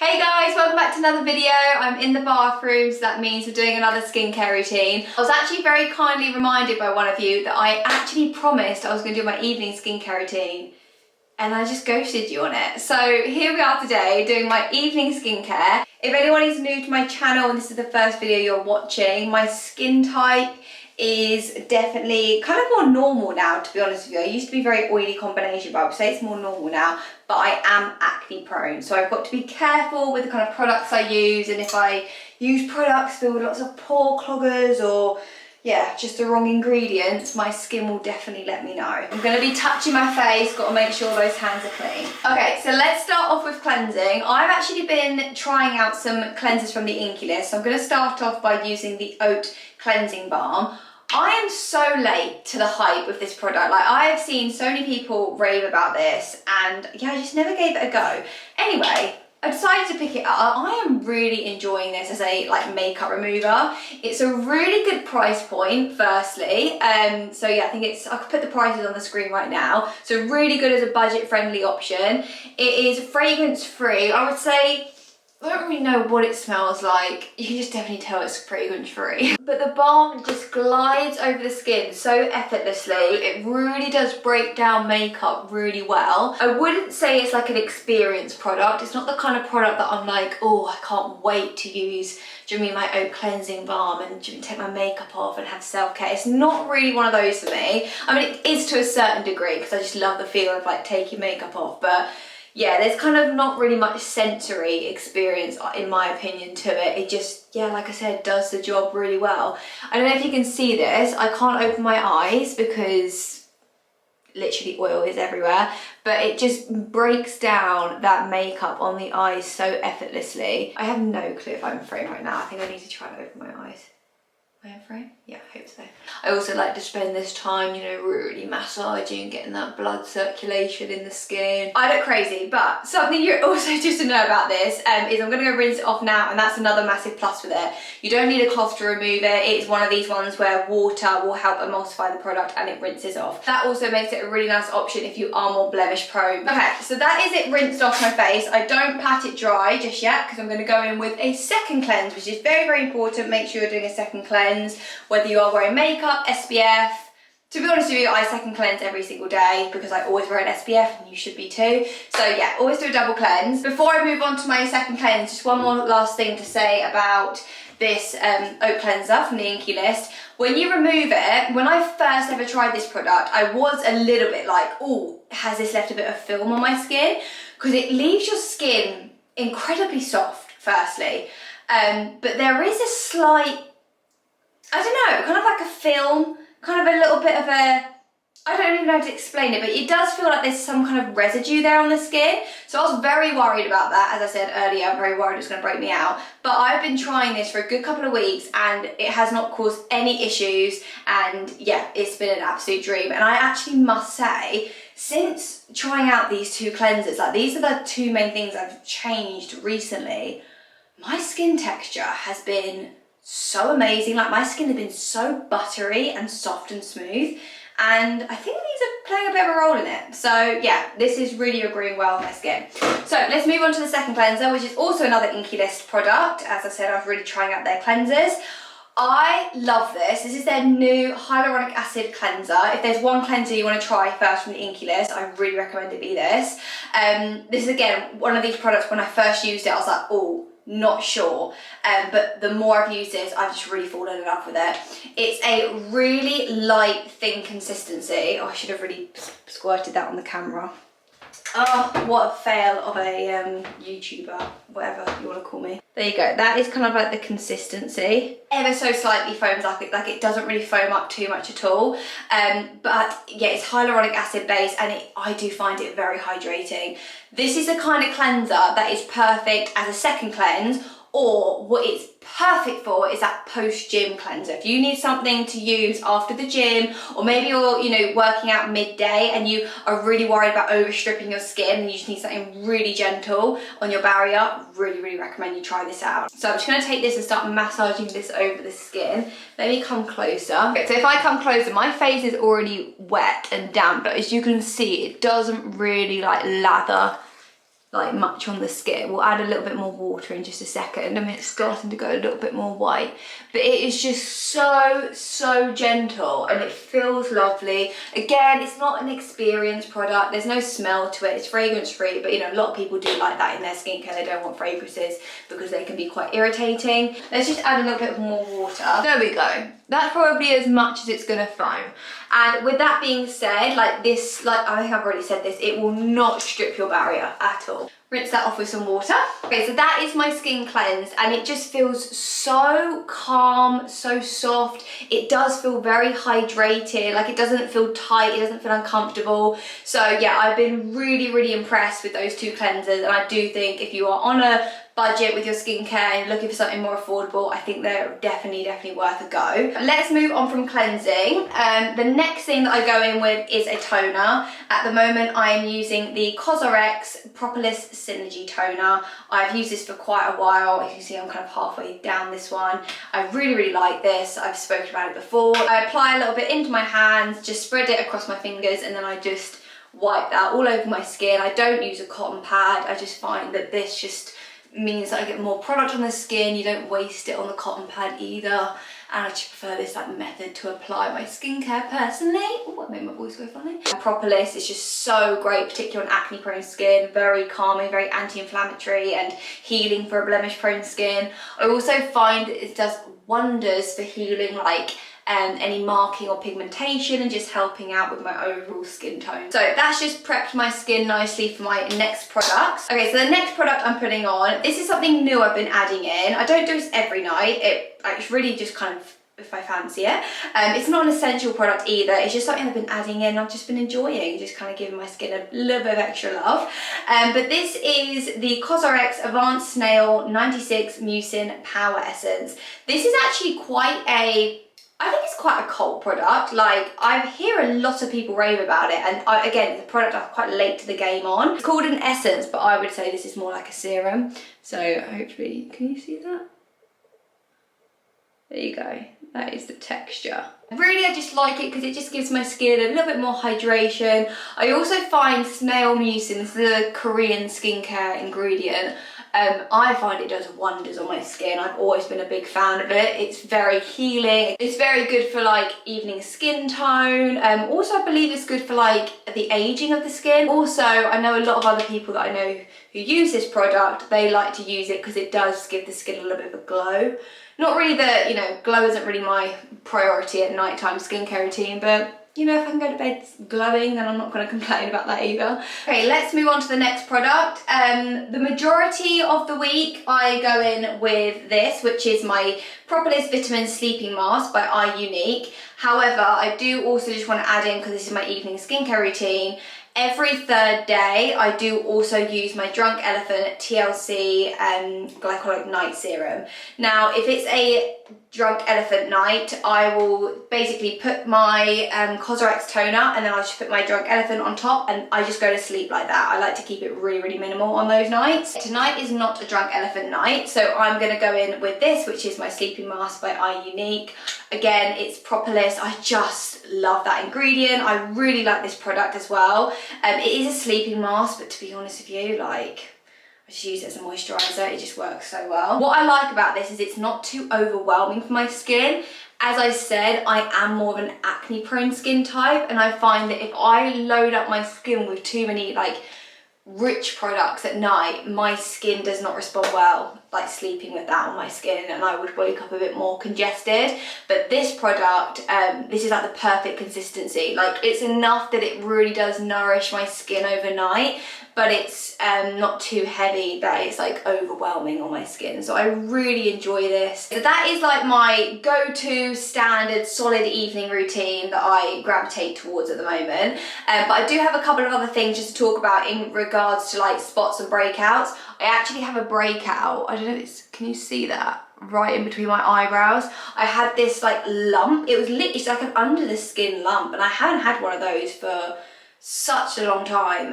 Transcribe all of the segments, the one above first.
Hey guys, welcome back to another video. I'm in the bathroom, so that means we're doing another skincare routine. I was actually very kindly reminded by one of you that I actually promised I was going to do my evening skincare routine, and I just ghosted you on it. So here we are today doing my evening skincare. If anyone is new to my channel and this is the first video you're watching, my skin type is definitely kind of more normal now, to be honest with you. I used to be very oily combination, but I would say it's more normal now. But I am acne prone, so I've got to be careful with the kind of products I use, and if I use products filled with lots of pore cloggers or just the wrong ingredients, my skin will definitely let me know. I'm going to be touching my face, got to make sure those hands are clean. Okay, so let's start off with cleansing. I've actually been trying out some cleansers from the Nutritionist, so I'm going to start off by using the Oat Cleansing Balm. I am so late to the hype of this product. Like, I have seen so many people rave about this, and I just never gave it a go. Anyway, I decided to pick it up. I am really enjoying this as a makeup remover. It's a really good price point, firstly. So yeah, I think I could put the prices on the screen right now. So really good as a budget-friendly option. It is fragrance free. I would say, I don't really know what it smells like. You can just definitely tell it's fragrance free. But the balm just glides over the skin so effortlessly. It really does break down makeup really well. I wouldn't say it's like an experience product. It's not the kind of product that I'm like, oh, I can't wait to use my Oat Cleansing Balm and take my makeup off and have self-care. It's not really one of those for me. I mean, it is to a certain degree because I just love the feel of taking makeup off, but yeah, there's kind of not really much sensory experience, in my opinion, to it. It just, like I said, does the job really well. I don't know if you can see this. I can't open my eyes because literally oil is everywhere, but it just breaks down that makeup on the eyes so effortlessly. I have no clue if I'm in frame right now. I think I need to try to open my eyes. Am I in frame? Yeah, I hope so. I also like to spend this time, really massaging, getting that blood circulation in the skin. I look crazy, but something you're also just to know about this is I'm going to go rinse it off now, and that's another massive plus with it. You don't need a cloth to remove it. It's one of these ones where water will help emulsify the product and it rinses off. That also makes it a really nice option if you are more blemish prone. Okay, so that is it rinsed off my face. I don't pat it dry just yet because I'm going to go in with a second cleanse, which is very, very important. Make sure you're doing a second cleanse. Whether you are wearing makeup, SPF. To be honest with you, I second cleanse every single day because I always wear an SPF, and you should be too. So yeah, always do a double cleanse. Before I move on to my second cleanse, just one more last thing to say about this Oat Cleanser from the Nutritionist. When you remove it, when I first ever tried this product, I was a little bit like, oh, has this left a bit of film on my skin? Because it leaves your skin incredibly soft, firstly. But there is a slight, I don't know, kind of like a film, kind of a little bit of a, I don't even know how to explain it, but it does feel like there's some kind of residue there on the skin. So I was very worried about that. As I said earlier, I'm very worried it's going to break me out. But I've been trying this for a good couple of weeks and it has not caused any issues. And yeah, it's been an absolute dream. And I actually must say, since trying out these two cleansers, these are the two main things I've changed recently. My skin texture has been so amazing. My skin has been so buttery and soft and smooth, and I think these are playing a bit of a role in it. So yeah, this is really agreeing well with my skin. So let's move on to the second cleanser, which is also another Nutritionist product. As I said, I was really trying out their cleansers. I love this. This is their new hyaluronic acid cleanser. If there's one cleanser you want to try first from the Nutritionist, I really recommend it be this. This is again one of these products. When I first used it, I was like, oh, not sure, but the more I've used this, I've just really fallen in love with it. It's a really light, thin consistency. Oh, I should have really squirted that on the camera. Oh, what a fail of a YouTuber, whatever you want to call me. There you go. That is kind of like the consistency. Ever so slightly foams up. It doesn't really foam up too much at all. But yeah, it's hyaluronic acid based, and I do find it very hydrating. This is the kind of cleanser that is perfect as a second cleanse, or what it's perfect for is that post-gym cleanser. If you need something to use after the gym, or maybe you're working out midday and you are really worried about overstripping your skin and you just need something really gentle on your barrier, really, really recommend you try this out. So I'm just going to take this and start massaging this over the skin. Let me come closer. Okay, so if I come closer, my face is already wet and damp, but as you can see, it doesn't really lather like much on the skin. We'll add a little bit more water in just a second. I mean, it's starting to go a little bit more white, but it is just so gentle and it feels lovely. Again, it's not an experienced product. There's no smell to it. It's fragrance free, but you know, a lot of people do like that in their skincare. They don't want fragrances because they can be quite irritating. Let's just add a little bit more water. There we go. That's probably as much as it's gonna foam. And with that being said, like this, like I think I've already said this, it will not strip your barrier at all. Rinse that off with some water. Okay, so that is my skin cleanse and it just feels so calm, so soft. It does feel very hydrated, like it doesn't feel tight, it doesn't feel uncomfortable. So yeah, I've been really impressed with those two cleansers, and I do think if you are on a budget with your skincare and looking for something more affordable, I think they're definitely worth a go. Let's move on from cleansing. The next thing that I go in with is a toner. At the moment I am using the COSRX Propolis Synergy Toner. I've used this for quite a while. As you can see, I'm kind of halfway down this one. I really like this. I've spoken about it before. I apply a little bit into my hands, just spread it across my fingers, and then I just wipe that all over my skin. I don't use a cotton pad. I just find that this just means that I get more product on the skin. You don't waste it on the cotton pad either, and I just prefer this like method to apply my skincare personally. Oh, I made my voice go funny. Propolis is just so great, particularly on acne prone skin. Very calming, very anti-inflammatory and healing for a blemish prone skin. I also find that it does wonders for healing like any marking or pigmentation and just helping out with my overall skin tone. So that's just prepped my skin nicely for my next products. Okay, so the next product I'm putting on, this is something new I've been adding in. I don't do this every night. It's really just kind of if I fancy it. It's not an essential product either. It's just something I've been adding in. I've just been enjoying, just kind of giving my skin a little bit of extra love. But this is the COSRX Advanced Snail 96 Mucin Power Essence. This is actually I think it's quite a cult product. Like, I hear a lot of people rave about it, and again, it's a product I'm quite late to the game on. It's called an essence, but I would say this is more like a serum. So hopefully, can you see that? There you go. That is the texture. Really, I just like it because it just gives my skin a little bit more hydration. I also find snail mucin, the Korean skincare ingredient, I find it does wonders on my skin. I've always been a big fan of it. It's very healing. It's very good for like evening skin tone. Also, I believe it's good for like the aging of the skin. Also, I know a lot of other people that I know who use this product, they like to use it because it does give the skin a little bit of a glow. Not really the, you know, glow isn't really my priority at nighttime skincare routine, but you know, if I can go to bed glowing, then I'm not going to complain about that either. Okay, let's move on to the next product. The majority of the week I go in with this, which is my Propolis Vitamin Sleeping Mask by iUnique. However, I do also just want to add in, because this is my evening skincare routine, every third day I do also use my Drunk Elephant TLC Glycolic Night Serum. Now, if it's a Drunk Elephant night, I will basically put my COSRX toner and then I'll just put my Drunk Elephant on top, and I just go to sleep like that. I like to keep it really minimal on those nights. Tonight is not a Drunk Elephant night, so I'm going to go in with this, which is my sleeping mask by iUnique. Again, it's Propolis. I just love that ingredient. I really like this product as well. It is a sleeping mask, but to be honest with you, like, I just use it as a moisturiser. It just works so well. What I like about this is it's not too overwhelming for my skin. As I said, I am more of an acne prone skin type, and I find that if I load up my skin with too many like rich products at night, my skin does not respond well, like sleeping with that on my skin, and I would wake up a bit more congested. But this product, this is like the perfect consistency. Like, it's enough that it really does nourish my skin overnight, but it's not too heavy that it's like overwhelming on my skin. So I really enjoy this. So that is like my go-to standard solid evening routine that I gravitate towards at the moment. But I do have a couple of other things just to talk about in regards to like spots and breakouts. I actually have a breakout. I don't know if it's, can you see that? Right in between my eyebrows. I had this like lump. It was literally like an under the skin lump, and I hadn't had one of those for such a long time,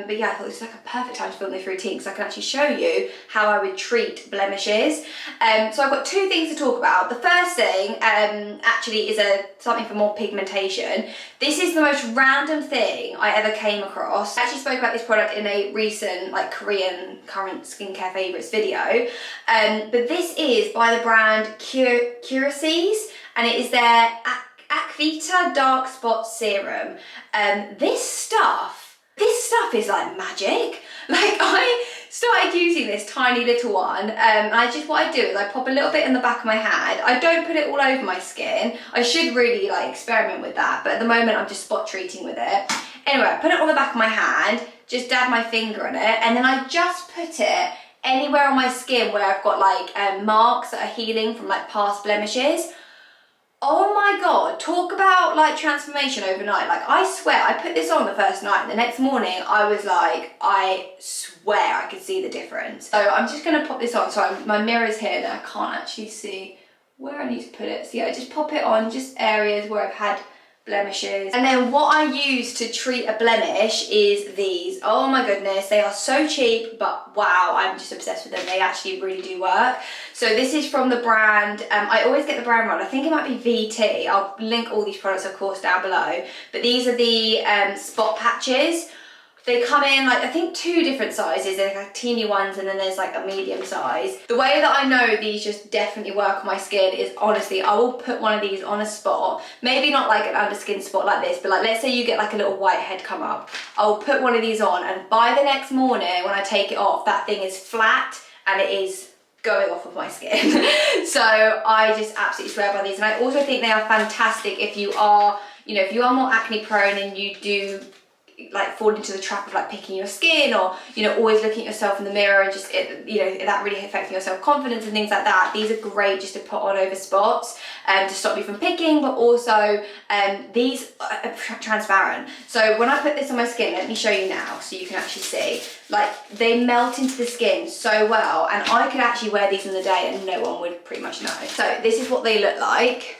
but yeah, I thought this was like a perfect time to film this routine because I can actually show you how I would treat blemishes. So I've got two things to talk about. The first thing actually is something for more pigmentation. This is the most random thing I ever came across. I actually spoke about this product in a recent like Korean current skincare favourites video, but this is by the brand Curacies, and it is their Acvita Dark Spot Serum. This stuff is like magic. Like, I started using this tiny little one, and what I do is I pop a little bit in the back of my hand. I don't put it all over my skin. I should really like experiment with that, but at the moment I'm just spot treating with it. Anyway, I put it on the back of my hand, just dab my finger on it, and then I just put it anywhere on my skin where I've got like marks that are healing from like past blemishes. Oh my god, talk about like transformation overnight. Like, I swear, I put this on the first night and the next morning I was like, I swear I could see the difference. So I'm just gonna pop this on. So my mirror's here and I can't actually see where I need to put it. So yeah, just pop it on just areas where I've had blemishes. And then what I use to treat a blemish is these. Oh my goodness, they are so cheap, but wow, I'm just obsessed with them. They actually really do work. So this is from the brand, I always get the brand wrong, I think it might be VT. I'll link all these products of course down below, but these are the spot patches. They come in like, I think 2 different sizes. There's like teeny ones and then there's like a medium size. The way that I know these just definitely work on my skin is honestly, I will put one of these on a spot. Maybe not like an underskin spot like this, but like let's say you get like a little whitehead come up. I'll put one of these on and by the next morning when I take it off, that thing is flat and it is going off of my skin. So I just absolutely swear by these. And I also think they are fantastic if you are, you know, if you are more acne prone and you do like fall into the trap of like picking your skin, or you know, always looking at yourself in the mirror and just you know, that really affecting your self-confidence and things like that. These are great just to put on over spots to stop you from picking, but also these are transparent. So when I put this on my skin, let me show you now so you can actually see, like they melt into the skin so well, and I could actually wear these in the day and no one would pretty much know. So this is what they look like.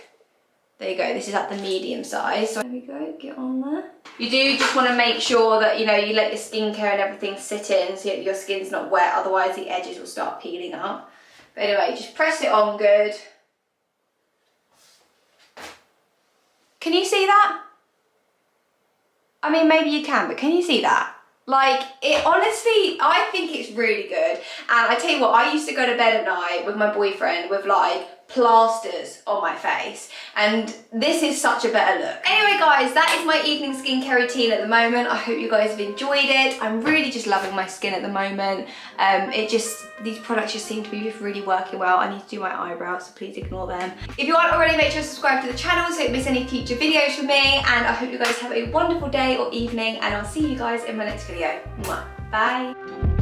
There you go, this is at the medium size. So there we go, get on there. You do just want to make sure that, you know, you let your skincare and everything sit in so your skin's not wet, otherwise the edges will start peeling up. But anyway, just press it on good. Can you see that? I mean, maybe you can, but can you see that? Like, it honestly, I think it's really good. And I tell you what, I used to go to bed at night with my boyfriend with like plasters on my face, and this is such a better look. Anyway guys, that is my evening skincare routine at the moment. I hope you guys have enjoyed it. I'm really just loving my skin at the moment. These products just seem to be just really working well. I need to do my eyebrows, so please ignore them. If you aren't already, make sure to subscribe to the channel so you don't miss any future videos from me, and I hope you guys have a wonderful day or evening, and I'll see you guys in my next video. Mwah. Bye.